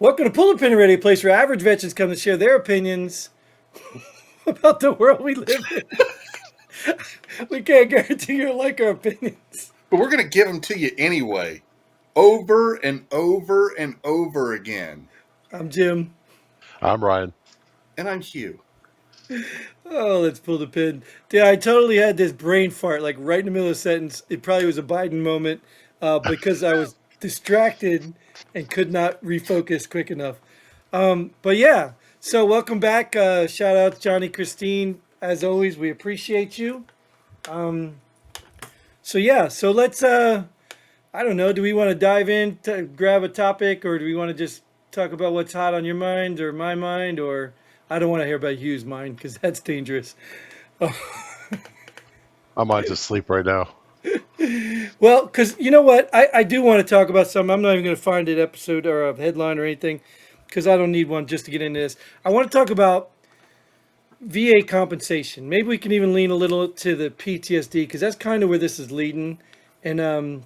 Welcome to Pull the Pin Radio, a place where average veterans come to share their opinions about the world we live in. We can't guarantee you'll like our opinions. But we're going to give them to you anyway, over and over and over again. I'm Jim. I'm Ryan. And I'm Hugh. Oh, let's pull the pin. Yeah, I totally had this brain fart, like right in the middle of a sentence. It probably was a Biden moment because I was distracted and could not refocus quick enough. But yeah, so welcome back. Shout out Johnny, Christine. As always, we appreciate you. So let's, I don't know, do we want to dive in to grab a topic, or do we want to just talk about what's hot on your mind or my mind, or I don't want to hear about Hugh's mind because that's dangerous. My mind's asleep right now. Well, because you know what? I do want to talk about something. I'm not even going to find an episode or a headline or anything because I don't need one just to get into this. I want to talk about VA compensation. Maybe we can even lean a little to the PTSD because that's kind of where this is leading. And I'm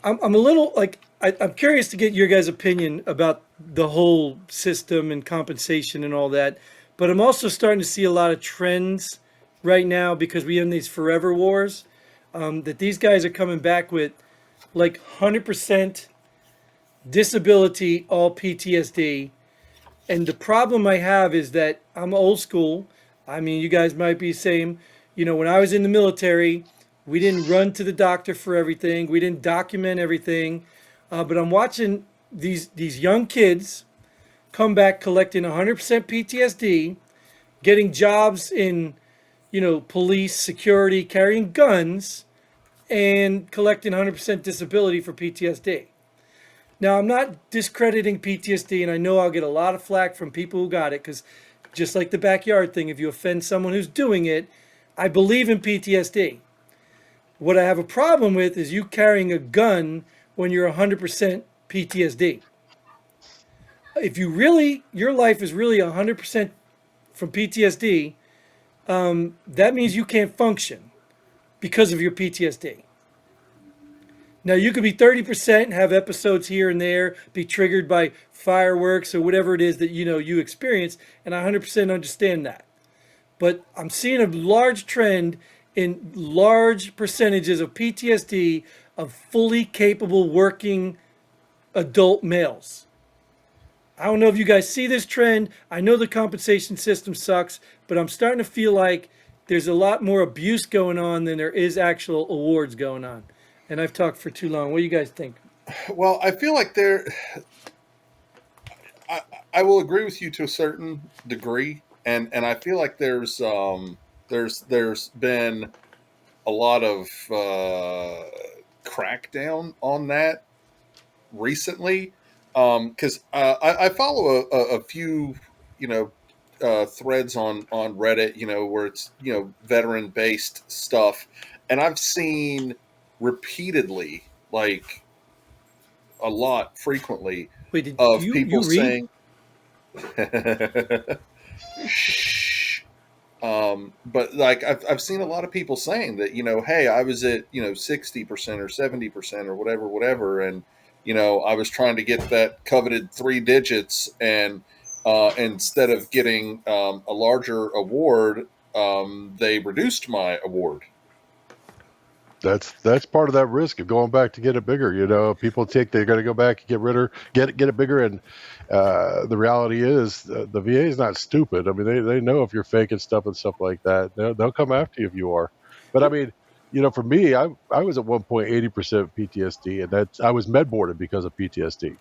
a little like, I'm curious to get your guys' opinion about the whole system and compensation and all that. But I'm also starting to see a lot of trends right now because we have these forever wars. That these guys are coming back with like 100% disability, all PTSD. And the problem I have is that I'm old school. I mean, you guys might be the same. You know, when I was in the military, we didn't run to the doctor for everything. We didn't document everything. But I'm watching these young kids come back collecting 100% PTSD, getting jobs in, you know, police, security, carrying guns, and collecting 100% disability for PTSD. Now, I'm not discrediting PTSD, and I know I'll get a lot of flack from people who got it, because just like the backyard thing, if you offend someone who's doing it, I believe in PTSD. What I have a problem with is you carrying a gun when you're 100% PTSD. If you really, your life is really 100% from PTSD, that means you can't function because of your PTSD. Now, you could be 30% and have episodes here and there, be triggered by fireworks or whatever it is that you experience, and I 100% understand that. But I'm seeing a large trend in large percentages of PTSD of fully capable working adult males. I don't know if you guys see this trend. I know the compensation system sucks, but I'm starting to feel like there's a lot more abuse going on than there is actual awards going on. And I've talked for too long. What do you guys think? Well, I feel like I will agree with you to a certain degree, and I feel like there's been a lot of crackdown on that recently, because I follow a few threads on Reddit, where it's veteran based stuff, and I've seen repeatedly, like a lot frequently, Wait, did of you people read? saying shh. But like I've seen a lot of people saying that, hey, I was at 60% or 70% or whatever, and I was trying to get that coveted 3 digits, and instead of getting a larger award, they reduced my award. That's part of that risk of going back to get it bigger. People think they're going to go back and get it bigger, and the reality is the VA is not stupid. I mean, they know if you're faking stuff and stuff like that, they'll come after you if you are. But I mean, for me, I was at one point 80% PTSD, and I was med boarded because of PTSD,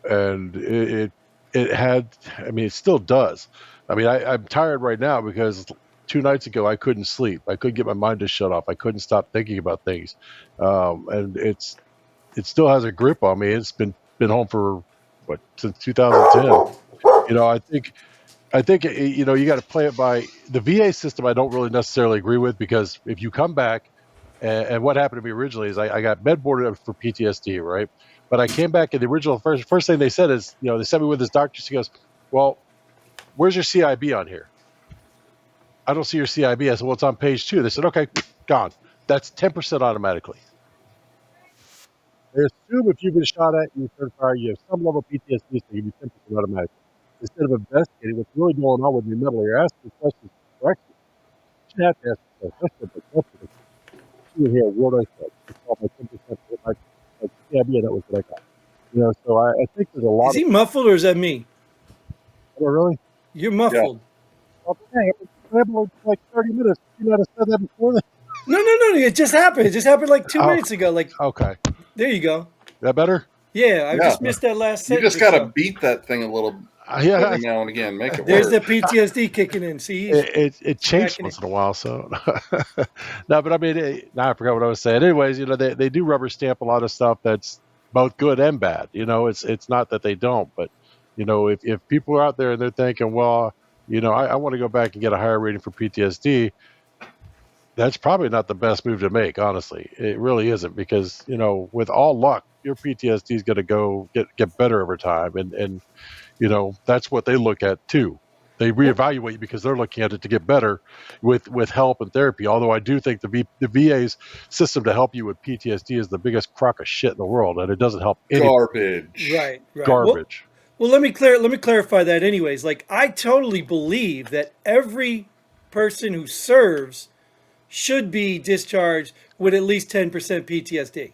and it had. I mean, it still does. I mean, I'm tired right now because 2 nights ago I couldn't sleep. I couldn't get my mind to shut off. I couldn't stop thinking about things, and it still has a grip on me. It's been home for since 2010. I think you got to play it by the VA system. I don't really necessarily agree with, because if you come back, and what happened to me originally is I got med boarded for PTSD, right? But I came back, and the original first thing they said is, they sent me with this doctor. She goes, "Well, where's your CIB on here?" "I don't see your CIB." I said, "Well, it's on page 2. They said, "Okay, gone." That's 10% automatically. They assume if you've been shot at and you turn fire, you have some level of PTSD, so you give you 10% automatically. Instead of investigating what's really going on with your mental, you're asking questions correctly. You shouldn't have to ask yourself, that's the question. You hear what I said. It's all my 10%. Yeah, that was what I got. So I think there's a lot Is he muffled or is that me? Oh, really? You're muffled. Well, dang, I've been scrambling for like 30 minutes. You might have said that before then. No. It just happened. It just happened like 2 minutes ago. Like, Okay. there you go. That better? Yeah, I Yeah. just missed that last You sentence. just got to or so. beat that thing a little Yeah. every now and again. Make it There's work. the PTSD kicking in. See, he's It changed cracking once it. in a while, so no, but I mean, now I forgot what I was saying. Anyways, they do rubber stamp a lot of stuff that's both good and bad. It's not that they don't, but if people are out there and they're thinking, well, I want to go back and get a higher rating for PTSD, that's probably not the best move to make. Honestly, it really isn't, because with all luck, your PTSD is going to go get better over time, and that's what they look at too. They reevaluate you because they're looking at it to get better with help and therapy. Although I do think the VA's system to help you with PTSD is the biggest crock of shit in the world, and it doesn't help any Garbage. Right. garbage. Well, let me clarify that. Anyways, like I totally believe that every person who serves should be discharged with at least 10% PTSD.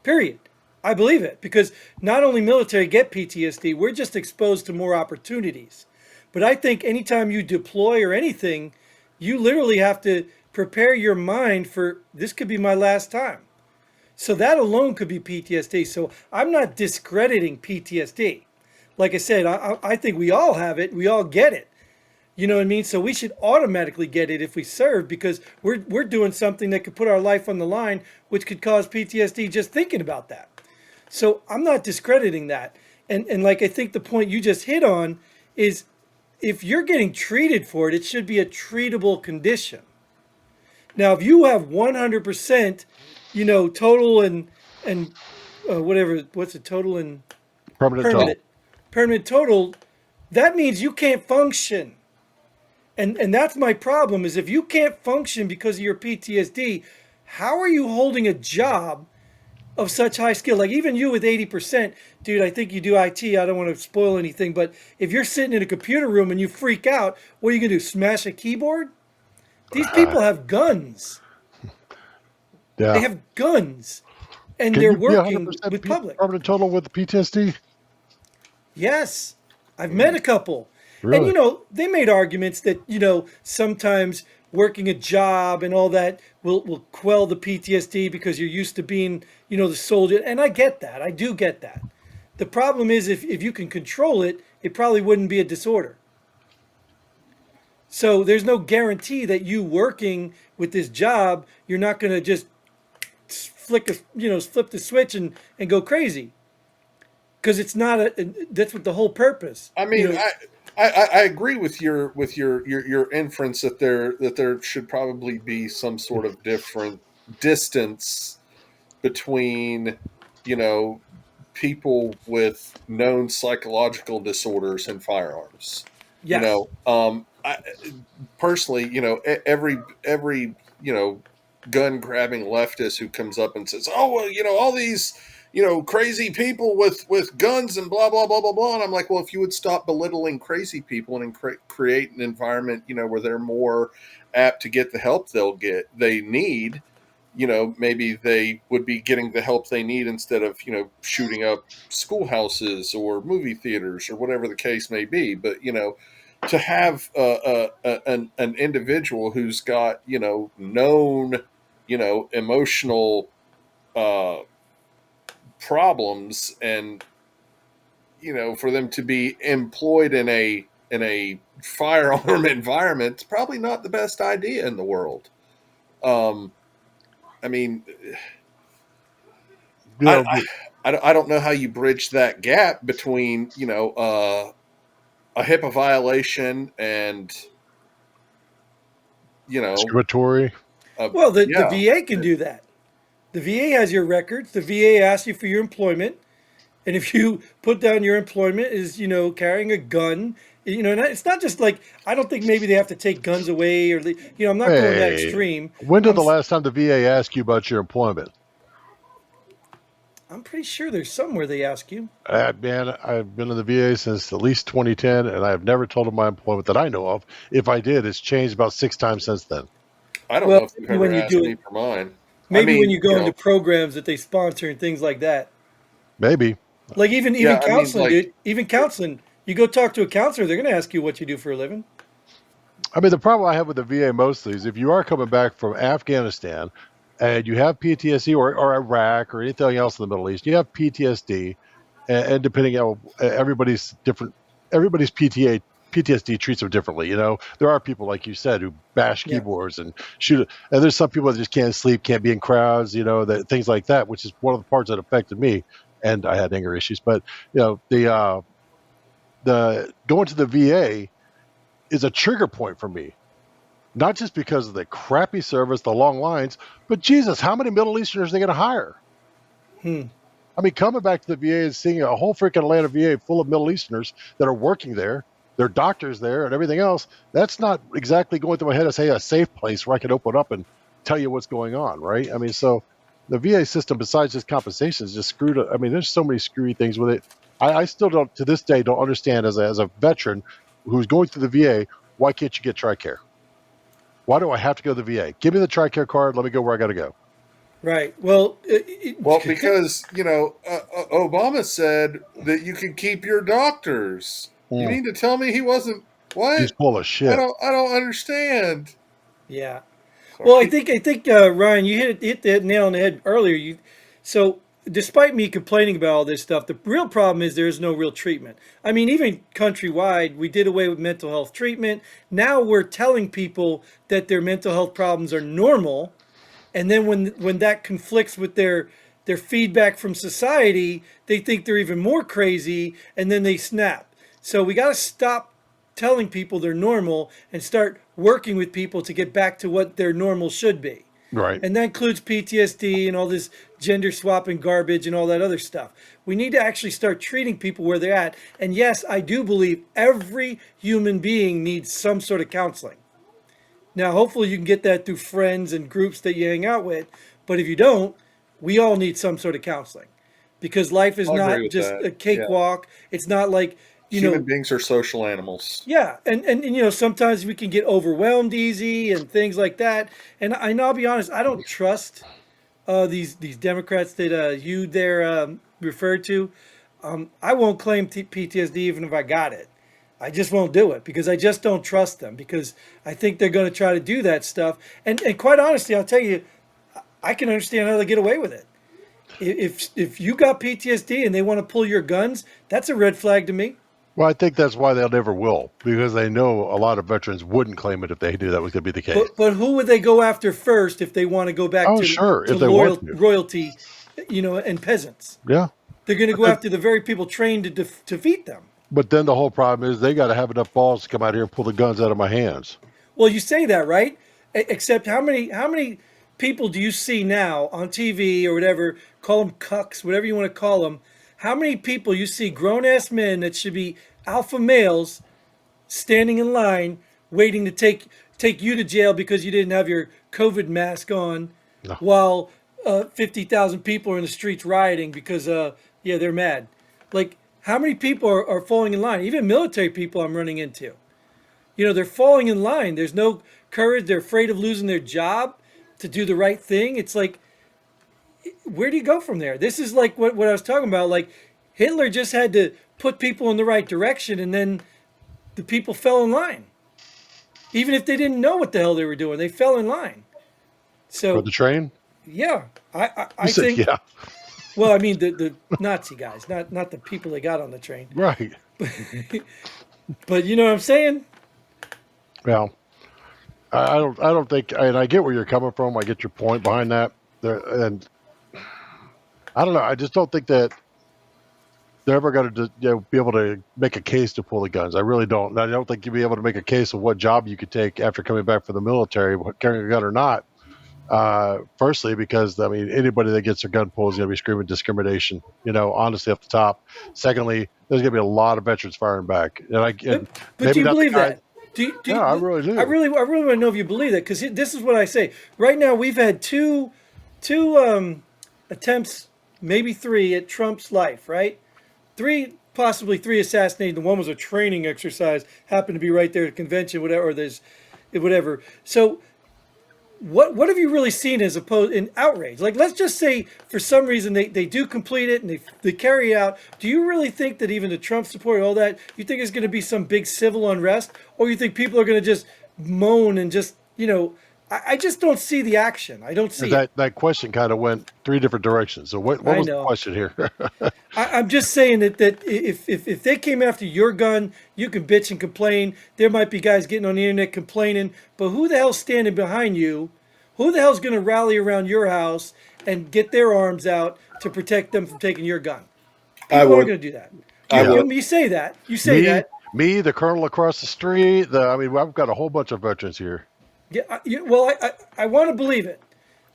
Period. I believe it because not only military get PTSD, we're just exposed to more opportunities. But I think anytime you deploy or anything, you literally have to prepare your mind for this could be my last time. So that alone could be PTSD. So I'm not discrediting PTSD. Like I said, I think we all have it. We all get it. You know what I mean? So we should automatically get it if we serve because we're doing something that could put our life on the line, which could cause PTSD just thinking about that. So I'm not discrediting that. And like I think the point you just hit on is if you're getting treated for it, it should be a treatable condition. Now, if you have 100%, total and whatever, what's it, total and Permanent permanent, permanent total, that means you can't function. And that's my problem is if you can't function because of your PTSD, how are you holding a job of such high skill? Like even you with 80%, dude, I think you do IT. I don't want to spoil anything, but if you're sitting in a computer room and you freak out, what are you going to do? Smash a keyboard? These people have guns. Yeah. They have guns. And Can they're you be working 100% with public. permanent total with PTSD? Yes. I've met a couple. Really? And they made arguments that, sometimes working a job and all that will quell the PTSD because you're used to being, the soldier. And I get that. I do get that. The problem is if you can control it, it probably wouldn't be a disorder. So there's no guarantee that you working with this job, you're not going to just flip the switch and go crazy. Because it's not that's what the whole purpose. I mean, I agree with your inference that there should probably be some sort of different distance between people with known psychological disorders and firearms. Yes. I personally, every gun grabbing leftist who comes up and says, "Oh well, all these." Crazy people with guns and blah blah blah blah blah. And I'm like, well, if you would stop belittling crazy people and create an environment, where they're more apt to get the help they need, maybe they would be getting the help they need instead of shooting up schoolhouses or movie theaters or whatever the case may be. But to have an individual who's got known emotional problems and for them to be employed in a firearm environment, it's probably not the best idea in the world. I mean, I don't know how you bridge that gap between a HIPAA violation and discriminatory. Well, the yeah. VA can do that. The VA has your records. The VA asks you for your employment. And if you put down your employment is, carrying a gun, and it's not just like, I don't think maybe they have to take guns away or, I'm not going that extreme. When did the last time the VA asked you about your employment? I'm pretty sure there's somewhere they ask you. Man, I've been in the VA since at least 2010, and I have never told them my employment that I know of. If I did, it's changed about 6 times since then. I don't Well, know if you've maybe when ever you asked do me it, for mine. I maybe when mean, you go into programs that they sponsor and things like that. Maybe. Like even yeah, I mean, counseling, like, dude. Even counseling, you go talk to a counselor, they're going to ask you what you do for a living. I mean, the problem I have with the VA mostly is if you are coming back from Afghanistan and you have PTSD or Iraq or anything else in the Middle East, you have PTSD, and depending on everybody's different, everybody's PTSD treats them differently. There are people like you said who bash Yeah. keyboards and shoot, and there's some people that just can't sleep, can't be in crowds, that things like that, which is one of the parts that affected me, and I had anger issues. But the going to the VA is a trigger point for me, not just because of the crappy service, the long lines, but Jesus, how many Middle Easterners are they going to hire? Hmm. I mean, coming back to the VA and seeing a whole freaking Atlanta VA full of Middle Easterners that are working there, their doctors there, and everything else, that's not exactly going through my head as, hey, a safe place where I can open up and tell you what's going on, right? I mean, so the VA system, besides just compensation, is just screwed up. I mean, there's so many screwy things with it. I still don't, to this day, don't understand as a veteran who's going through the VA, why can't you get TRICARE? Why do I have to go to the VA? Give me the TRICARE card. Let me go where I got to go. Right. Well, well, because Obama said that you can keep your doctors. You mean to tell me he wasn't He's what? full of I shit. don't understand. yeah. Well, I Sorry. think Ryan, you hit that nail on the head earlier. So despite me complaining about all this stuff, the real problem is there is no real treatment. I mean, even countrywide, we did away with mental health treatment. Now we're telling people that their mental health problems are normal, and then when that conflicts with their feedback from society, they think they're even more crazy, and then they snap. So we got to stop telling people they're normal and start working with people to get back to what their normal should be. Right. And that includes PTSD and all this gender swapping garbage and all that other stuff. We need to actually start treating people where they're at. And yes, I do believe every human being needs some sort of counseling. Now, hopefully, you can get that through friends and groups that you hang out with. But if you don't, we all need some sort of counseling because life is I'll agree not with just that. a Yeah. cakewalk. It's not like, Human beings are social animals. yeah. And sometimes we can get overwhelmed easy and things like that. And I'll be honest, I don't trust these Democrats that you there referred to. I won't claim PTSD even if I got it. I just won't do it because I just don't trust them because I think they're going to try to do that stuff. And quite honestly, I'll tell you, I can understand how they get away with it. If you got PTSD and they want to pull your guns, that's a red flag to me. Well, I think that's why they'll never will, because they know a lot of veterans wouldn't claim it if they knew that was going to be the case. But who would they go after first if they want to go back Oh, sure, to if they want to. royalty, and peasants? Yeah. They're going to But go then, after the very people trained to defeat them. but then the whole problem is they got to have enough balls to come out here and pull the guns out of my hands. Well, you say that, right? Except how many people do you see now on TV or whatever, call them cucks, whatever you want to call them, how many people you see, grown-ass men that should be alpha males, standing in line waiting to take you to jail because you didn't have your COVID mask on, No. while 50,000 people are in the streets rioting because yeah, they're mad. Like, how many people are falling in line? Even military people I'm running into. They're falling in line. There's no courage. They're afraid of losing their job to do the right thing. It's like, where do you go from there? This is like what I was talking about. Like, Hitler just had to put people in the right direction, and then the people fell in line. Even if they didn't know what the hell they were doing, they fell in line. For So, the train? yeah, I, I, You I said, think, yeah. well, I mean, the Nazi guys, not the people they got on the train. Right. But you know what I'm saying? Well, I don't think, and I get where you're coming from. I get your point behind that. And I don't know. I just don't think that they're ever going to be able to make a case to pull the guns. I really don't. I don't think you'll be able to make a case of what job you could take after coming back from the military, carrying a gun or not. Firstly, because I mean, anybody that gets their gun pulled is going to be screaming discrimination. Honestly, off the top. Secondly, there's going to be a lot of veterans firing back, and But do maybe you not the believe guy. that? Do Yeah, I really do. I really want to know if you believe that, because this is what I say. Right now, we've had two attempts maybe 3 at Trump's life, right? 3, possibly 3 assassinated. The one was a training exercise, happened to be right there at the convention, whatever. Or there's whatever. So what have you really seen as opposed in outrage? Like, let's just say for some reason they do complete it and they carry it out. Do you really think that even the Trump support, all that, you think it's going to be some big civil unrest, or you think people are going to just moan and just, I just don't see the action. I don't see it. That question kind of went 3 different directions. So what I was the know. question here? I'm just saying that if they came after your gun, you can bitch and complain. There might be guys getting on the internet complaining, but who the hell's standing behind you? Who the hell's going to rally around your house and get their arms out to protect them from taking your gun? I People would. aren't going to do that. I would. You say that. You say me, that. me, the colonel across the street. I've got a whole bunch of veterans here. Yeah. Well, I want to believe it,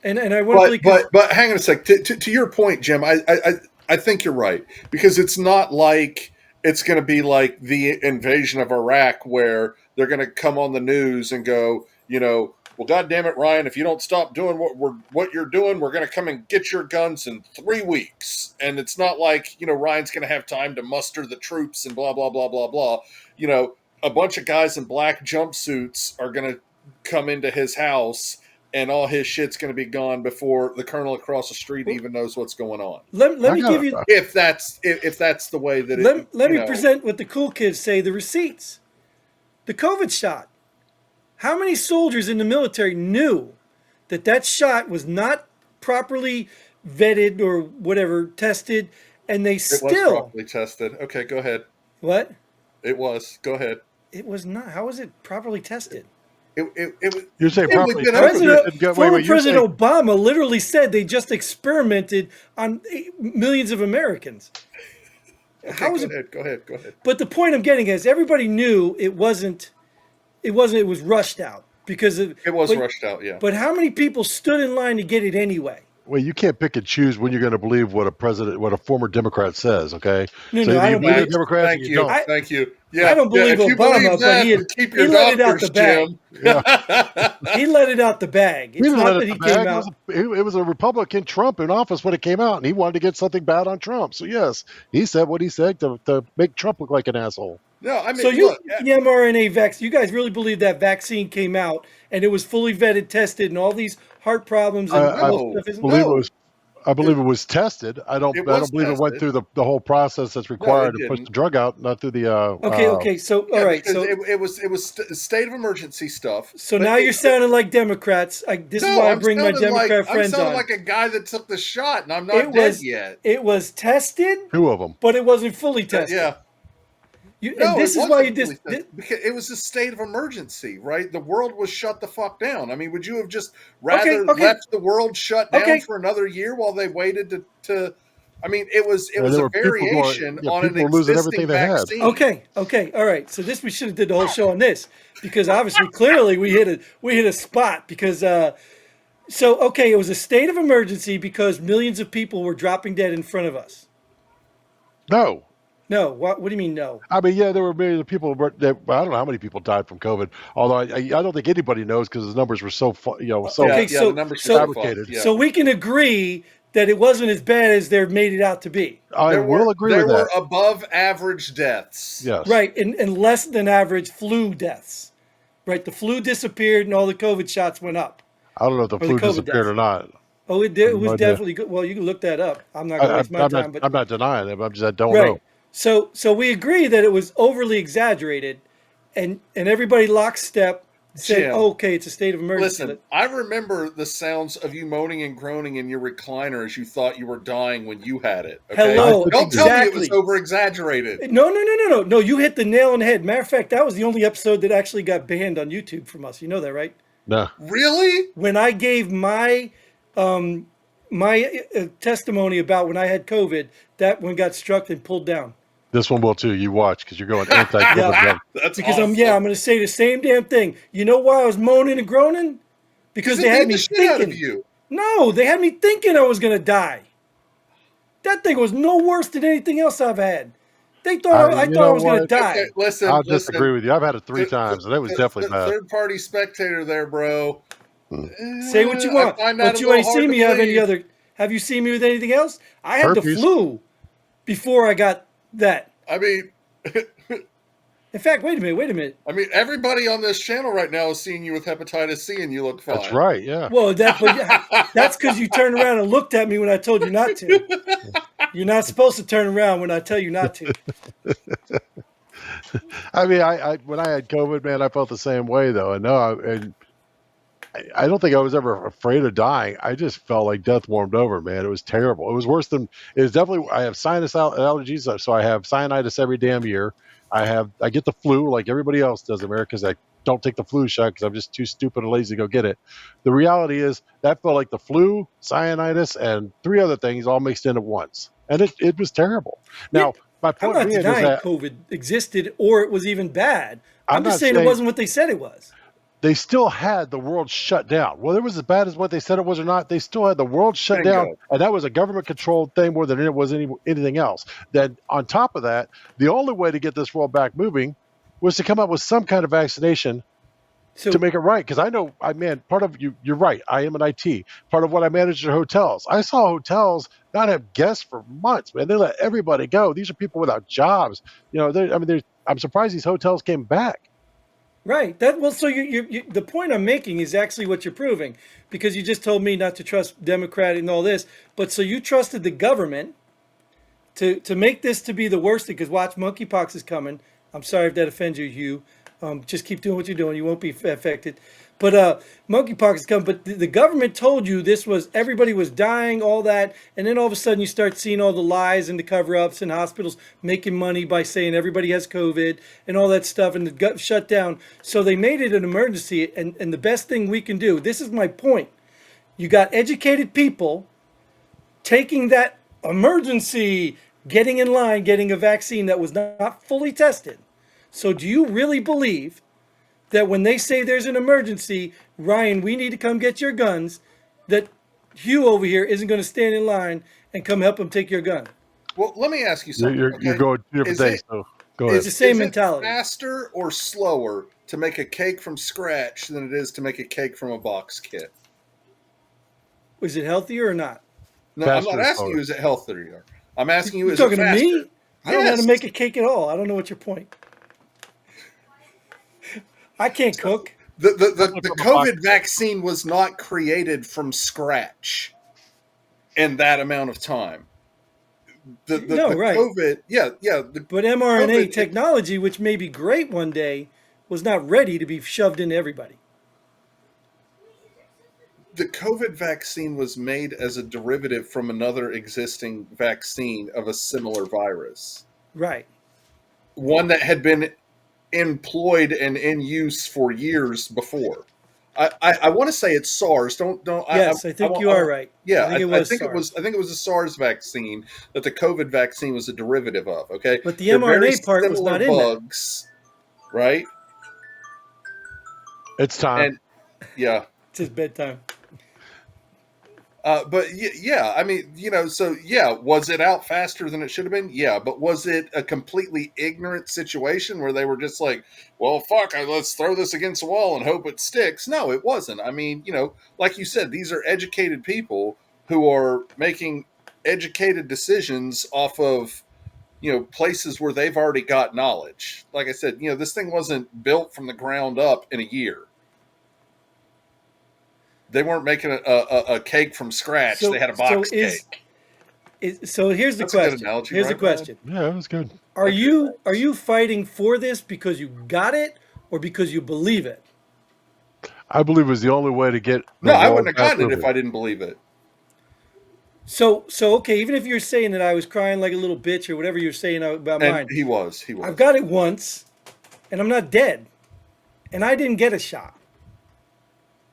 and I want to believe. But hang on a sec. To your point, Jim, I think you're right, because it's not like it's going to be like the invasion of Iraq where they're going to come on the news and go, well, God damn it, Ryan, if you don't stop doing what you're doing, we're going to come and get your guns in 3 weeks. And it's not like, Ryan's going to have time to muster the troops and blah, blah, blah, blah, blah. A bunch of guys in black jumpsuits are going to come into his house and all his shit's going to be gone before the colonel across the street even knows what's going on. Let me give you. If that's the way that Let me present what the cool kids say. The receipts, the COVID shot. How many soldiers in the military knew that shot was not properly vetted or whatever tested, and they It was properly tested. Okay, go ahead. What? It was. Go ahead. It was not. How was it properly tested? It was. You're saying properly President Obama literally said they just experimented on millions of Americans. Okay, How was it? Go ahead. But the point I'm getting is everybody knew it wasn't. It was rushed out because it was rushed out. Yeah. But how many people stood in line to get it anyway? Well, you can't pick and choose when you're going to believe what a former Democrat says. Okay. No, I don't believe it. Thank you. Yeah. I don't believe Obama, but he let it out the bag. Yeah. He let it out the bag. It's not that he came out. It was a Republican Trump in office when it came out, and he wanted to get something bad on Trump. So yes, he said what he said to make Trump look like an asshole. No, I mean, so the mRNA vaccine, you guys really believe that vaccine came out and it was fully vetted, tested, and all these heart problems and all stuff isn't? I believe it was tested. I don't believe it went through the whole process that's required to push the drug out, not through the. Okay. So all right. So it was state of emergency stuff. So now you're sounding like Democrats. This is why I bring my Democrat friends on. I'm sounding like a guy that took the shot, and I'm not dead yet. It was tested. 2 of them, but it wasn't fully tested. Yeah. This is why you did. Because it was a state of emergency, right? The world was shut the fuck down. I mean, would you have just rather left the world shut down for another year while they waited to I mean, it was a variation on an existing vaccine. Okay, all right. So we should have did the whole show on this because obviously, clearly, we hit a spot because. It was a state of emergency because millions of people were dropping dead in front of us. No, what do you mean no? I mean, yeah, there were millions of people. I don't know how many people died from COVID. Although I don't think anybody knows because the numbers were so the numbers fabricated. So we can agree that it wasn't as bad as they're made it out to be. I will agree with that. There were above average deaths. Yes. Right, and less than average flu deaths. Right, the flu disappeared and all the COVID shots went up. I don't know if the flu disappeared or not. Oh, it did. It was definitely good. Well, you can look that up. I'm not going to waste my time. I'm not denying it. I don't know. So we agree that it was overly exaggerated, and everybody lockstep said, okay, it's a state of emergency. Listen, I remember the sounds of you moaning and groaning in your recliner as you thought you were dying when you had it. Okay? Hello, don't tell me it was over-exaggerated. No. No, you hit the nail on the head. Matter of fact, that was the only episode that actually got banned on YouTube from us. You know that, right? No. Really? When I gave my testimony about when I had COVID, that one got struck and pulled down. This one will too. You watch because you're going anti-COVID. That's because awesome. I'm going to say the same damn thing. You know why I was moaning and groaning? Because they had me thinking. You. No, they had me thinking I was going to die. That thing was no worse than anything else I've had. They thought I thought I was going to die. Okay, listen, I'll disagree with you. I've had it 3 times, and it was definitely bad. Third-party spectator there, bro. Say what you want, but you ain't seen me have any other. Have you seen me with anything else? I had the Herpes. flu before I got that. I mean, In fact, wait a minute. everybody on this channel right now is seeing you with hepatitis C, and you look fine. That's right. Yeah. Well, that's because you turned around and looked at me when I told you not to. You're not supposed to turn around when I tell you not to. I mean, I when I had COVID, man, I felt the same way though. And no, I don't think I was ever afraid of dying. I just felt like death warmed over, man. It was terrible. It was worse than it was definitely. I have sinus allergies, so I have sinusitis every damn year. I get the flu like everybody else does in America because I don't take the flu shot because I'm just too stupid and lazy to go get it. The reality is that felt like the flu, sinusitis, and 3 other things all mixed in at once, and it was terrible. Now, my I'm point not being is denying that COVID existed or it was even bad. I'm just not saying it wasn't what they said it was. they still had the world shut down. Whether it was as bad as what they said it was or not, they still had the world shut Bingo. down, and that was a government-controlled thing more than it was anything else. Then, on top of that, the only way to get this world back moving was to come up with some kind of vaccination So to make it right. Because I know, part of you're right. I am an IT. Part of what I managed are hotels. I saw hotels not have guests for months, man. They let everybody go. These are people without jobs. I'm surprised these hotels came back. right. So you the point I'm making is actually what you're proving, because you just told me not to trust Democrat and all this, but so you trusted the government to make this to be the worst thing, because watch, monkeypox is coming. I'm sorry if that offends you, Hugh. Just keep doing what you're doing. You won't be affected. But monkeypox is coming. But the government told you this was, everybody was dying, all that. And then all of a sudden you start seeing all the lies and the cover-ups and hospitals making money by saying everybody has COVID and all that stuff, and the gut shut down. So they made it an emergency. And the best thing we can do, this is my point. You got educated people taking that emergency, getting in line, getting a vaccine that was not fully tested. So do you really believe that when they say there's an emergency, Ryan, we need to come get your guns, that Hugh over here isn't going to stand in line and come help him take your gun? Well, let me ask you something. You're going different things. So go ahead. It's the same Is mentality. it faster or slower to make a cake from scratch than it is to make a cake from a box kit? Is it healthier or not? No, Faster I'm not or asking slower? you is it healthier. I'm asking you You're is it talking to faster? me? I don't know how to Yes. make a cake at all. I don't know what your point. I can't cook. The from a COVID box. vaccine was not created from scratch in that amount of time. No, right. COVID, yeah. But mRNA COVID, technology, which may be great one day, was not ready to be shoved into everybody. the COVID vaccine was made as a derivative from another existing vaccine of a similar virus, Right. one that had been employed and in use for years before. I want to say it's SARS. Don't. Yes, I think you are right. Yeah, I think it was SARS. I think it was a SARS vaccine that the COVID vaccine was a derivative of. Okay, But the They're very mRNA part was similar not in that. bugs, right? It's time. And yeah, It's his bedtime. yeah, I mean, so yeah, was it out faster than it should have been? Yeah, but was it a completely ignorant situation where they were just like, well, fuck, let's throw this against the wall and hope it sticks? No, it wasn't. I mean, like you said, these are educated people who are making educated decisions off of, places where they've already got knowledge. Like I said, this thing wasn't built from the ground up in a year. They weren't making a cake from scratch. They had a box cake. So here's the That's a good question. analogy, Here's the right, Brian? question. Yeah, that was good. Are you fighting for this because you got it or because you believe it? I believe it was the only way to get. No, I world wouldn't have back gotten it if moving. I didn't believe it. So okay, even if you're saying that I was crying like a little bitch or whatever you're saying about And mine, he was. I've got it once, and I'm not dead, and I didn't get a shot.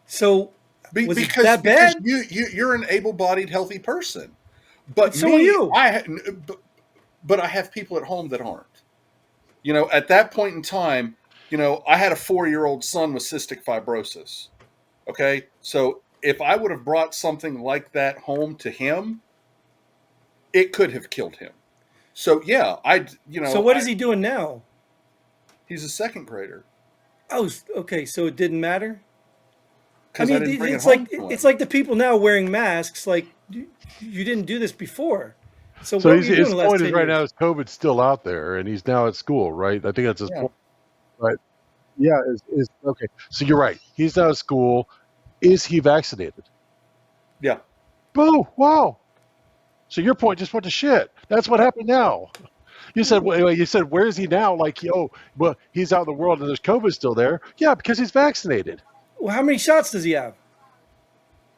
So was it that bad? You're an able-bodied, healthy person. But So are you. But I have people at home that aren't. At that point in time, I had a 4-year-old son with cystic fibrosis. Okay, so if I would have brought something like that home to him, it could have killed him. So yeah, So what is he doing now? He's a second grader. Oh, okay. So it didn't matter. I Because I mean, didn't bring it's it home like to him. it's like the people now wearing masks. Like you didn't do this before. So So what were you doing his the last point is 10 right now years? is COVID's still out there, and he's now at school, right? I think that's his Yeah. point, right? Yeah, is okay. So you're right. He's now at school. Is he vaccinated? Yeah. Boo! Wow. So your point just went to shit. That's what happened now. You said, well, you said, where is he now? Like, well, he's out in the world and there's COVID still there. Yeah, because he's vaccinated. Well, how many shots does he have?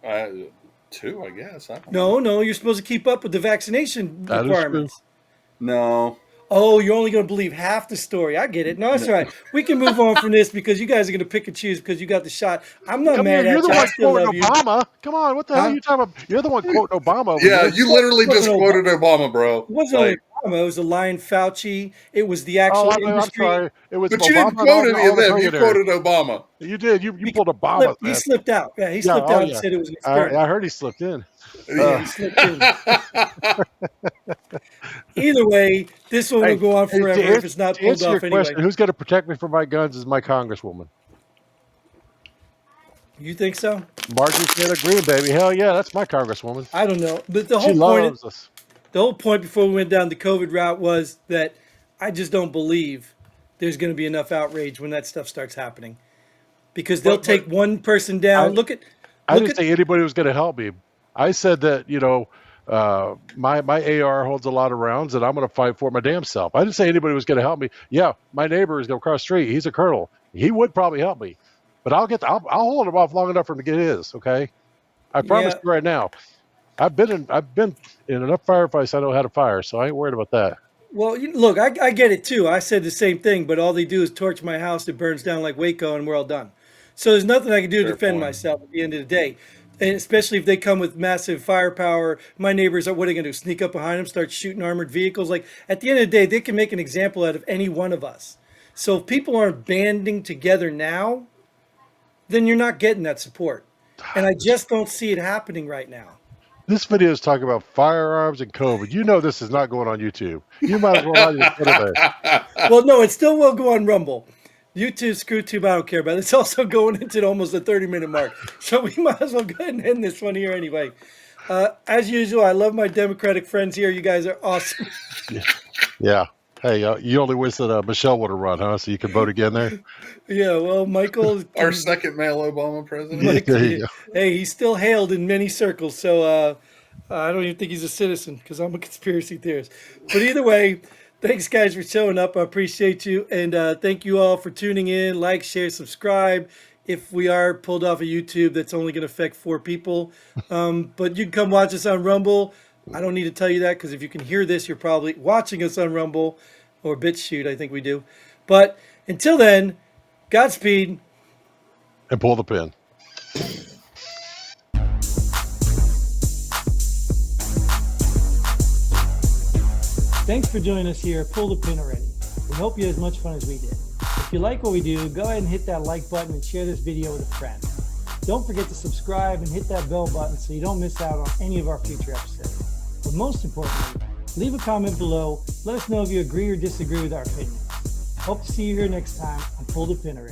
2, I guess. I don't know. No, you're supposed to keep up with the vaccination That is true. requirements. No. Oh, you're only going to believe half the story. I get it. No, it's all right. We can move on from this because you guys are going to pick and choose because you got the shot. I'm not Come here, mad you're at the you. I one still quoting love you. Obama. Come on, what the hell Huh? are you talking about? You're the one quoting Obama over Yeah, here. you literally just Obama. quoted Obama, bro. It wasn't Like, only Obama. It was the Lion Fauci. It was the Oh, actual I'm industry. sorry. It was but you didn't Obama and quote any all of the them. You billionaires. quoted Obama. You did. You He pulled Obama. he slipped out. Yeah, he Yeah, slipped oh out and yeah. said it was an experiment. I heard he slipped in. Yeah, he slipped in. Either way, this one will go on forever if it's not to pulled answer your off anyway. question, who's going to protect me from my guns is my congresswoman. You think so? Marjorie Taylor Greene, baby. Hell yeah, that's my congresswoman. I don't know. But the She whole point loves us. the whole point before we went down the COVID route was that I just don't believe there's going to be enough outrage when that stuff starts happening. Because they'll take one person down. I didn't say anybody was going to help me. I said that, my AR holds a lot of rounds and I'm going to fight for my damn self. I didn't say anybody was going to help me. Yeah, my neighbor is going across the street. He's a colonel. He would probably help me. But I'll hold him off long enough for him to get his, okay? I promise you right now. I've been in enough firefights I know how to fire, so I ain't worried about that. Well, look, I get it too. I said the same thing, but all they do is torch my house. It burns down like Waco, and we're all done. So there's nothing I can do to Fair defend point. myself at the end of the day. And especially if they come with massive firepower, my neighbors are what are they going to do? Sneak up behind them, start shooting armored vehicles? Like at the end of the day, they can make an example out of any one of us. So if people aren't banding together now, then you're not getting that support. And I just don't see it happening right now. This video is talking about firearms and COVID. You know this is not going on YouTube. You might as well not even put it there. Well, no, it still will go on Rumble. YouTube, ScrewTube, I don't care about it. It's also going into almost a 30-minute mark. So we might as well go ahead and end this one here anyway. As usual, I love my Democratic friends here. You guys are awesome. Yeah. Hey, you only wish that Michelle would have run, huh? So you can vote again there? Yeah, well, Michael. Our second male Obama president. There you go. Hey, he's still hailed in many circles. So I don't even think he's a citizen because I'm a conspiracy theorist. But either way, thanks, guys, for showing up. I appreciate you. And thank you all for tuning in. Like, share, subscribe. If we are pulled off of YouTube, that's only going to affect 4 people. But you can come watch us on Rumble. I don't need to tell you that because if you can hear this, you're probably watching us on Rumble or BitChute, I think we do. But until then, Godspeed. And pull the pin. Thanks for joining us here at Pull the Pin Already. We hope you had as much fun as we did. If you like what we do, go ahead and hit that like button and share this video with a friend. Don't forget to subscribe and hit that bell button so you don't miss out on any of our future episodes. But most importantly, leave a comment below. Let us know if you agree or disagree with our opinions. Hope to see you here next time on Pull the Pin Already.